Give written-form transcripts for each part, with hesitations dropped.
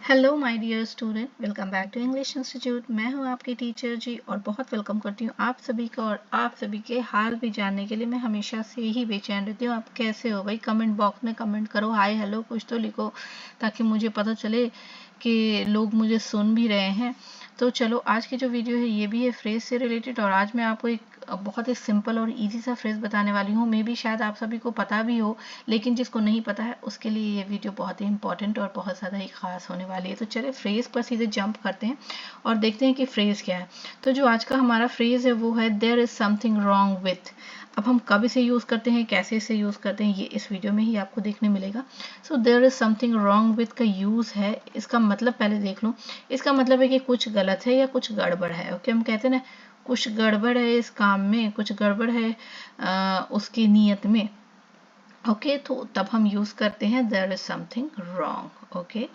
Hello my dear student, welcome back to English institute. मैं हूं आपकी टीचर जी और बहुत वेलकम करती हूं आप सभी को। और आप सभी के हाल भी जानने के लिए मैं हमेशा से ही बेचैन रहती हूं। आप कैसे हो भाई? कमेंट बॉक्स में कमेंट करो, हाय हेलो कुछ तो लिखो, ताकि मुझे पता चले कि लोग मुझे सुन भी रहे हैं। तो चलो, आज की जो वीडियो है ये भी है फ्रेज से रिलेटेड, और आज मैं आपको एक बहुत ही सिंपल और इजी सा फ्रेज बताने वाली हूँ। मे बी शायद आप सभी को पता भी हो, लेकिन जिसको नहीं पता है उसके लिए ये वीडियो बहुत ही इंपॉर्टेंट और बहुत ज़्यादा ही खास होने वाली है। तो चलिए फ्रेज पर सीधे जंप करते हैं और देखते हैं कि फ्रेज क्या है। तो जो आज का हमारा फ्रेज है वो है there is something wrong with. अब हम कब इसे यूज़ करते हैं, कैसे इसे यूज़ करते हैं, ये इस वीडियो में ही आपको देखने मिलेगा। So there is something wrong with का यूज़ है, इसका मतलब पहले देख लो। इसका मतलब है कि कुछ गलत है या कुछ गड़बड़ है। ओके, हम कहते हैं ना कुछ गड़बड़ है इस काम में, कुछ गड़बड़ है उसकी नीयत में। ओके, तो तब हम यूज़ करते हैं there is something wrong. Okay,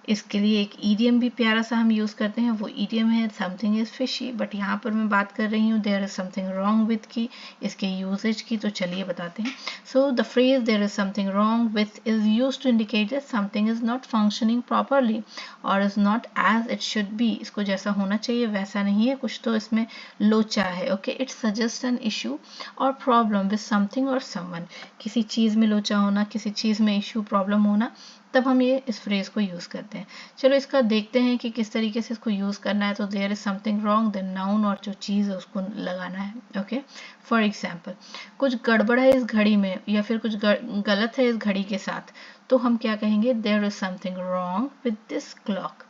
इसके लिए एक ईडियम भी प्यारा सा हम यूज़ करते हैं, वो ईडियम है समथिंग इज़ फिशी। बट यहाँ पर मैं बात कर रही हूँ there is something wrong with की, इसके यूजेज की। तो चलिए बताते हैं। So the phrase there is something wrong with is use to indicate that something is not functioning properly और is not as it should be. इसको जैसा होना चाहिए वैसा नहीं है, कुछ तो इसमें लोचा है। Okay, it suggest an issue और प्रॉब्लम विथ समथिंग और समवन। किसी चीज़ में लोचा होना, किसी चीज़ में इशू प्रॉब्लम होना, तब हम ये इस फ्रेज को यूज़ करते हैं। चलो इसका देखते हैं कि किस तरीके से इसको यूज़ करना है। तो there is something wrong, then noun और जो चीज़ है उसको लगाना है। ओके, फॉर एग्जाम्पल कुछ गड़बड़ है इस घड़ी में, या फिर कुछ गलत है इस घड़ी के साथ, तो हम क्या कहेंगे? There is something wrong with this clock.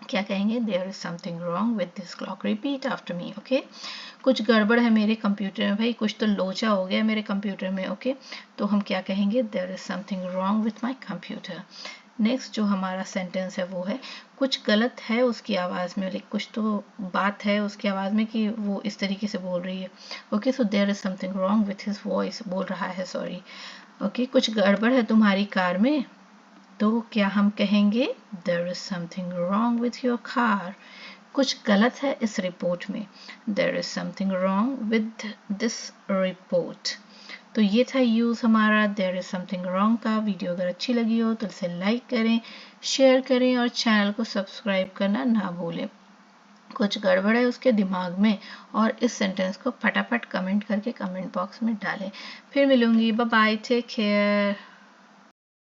क्या कहेंगे? There is something wrong with this clock. Repeat after me. Okay, कुछ गड़बड़ है मेरे कंप्यूटर में, भाई कुछ तो लोचा हो गया मेरे कंप्यूटर में। ओके, तो हम क्या कहेंगे? There is something wrong with my computer. Next जो हमारा सेंटेंस है वो है कुछ गलत है उसकी आवाज़ में, लाइक कुछ तो बात है उसकी आवाज़ में कि वो इस तरीके से बोल रही है। Okay, so there is something wrong with his voice, बोल रहा है, सॉरी। ओके, कुछ गड़बड़ है तुम्हारी कार में, तो क्या हम कहेंगे? There is something wrong with your car. कुछ गलत है इस रिपोर्ट में, there is something wrong with this report. तो ये था यूज़ हमारा देयर इज समथिंग रॉन्ग का। वीडियो अगर अच्छी लगी हो तो इसे लाइक करें, शेयर करें और चैनल को सब्सक्राइब करना ना भूलें। कुछ गड़बड़ है उसके दिमाग में, और इस सेंटेंस को फटाफट कमेंट करके कमेंट बॉक्स में डालें। फिर मिलूंगी, बाय बाय, टेक केयर।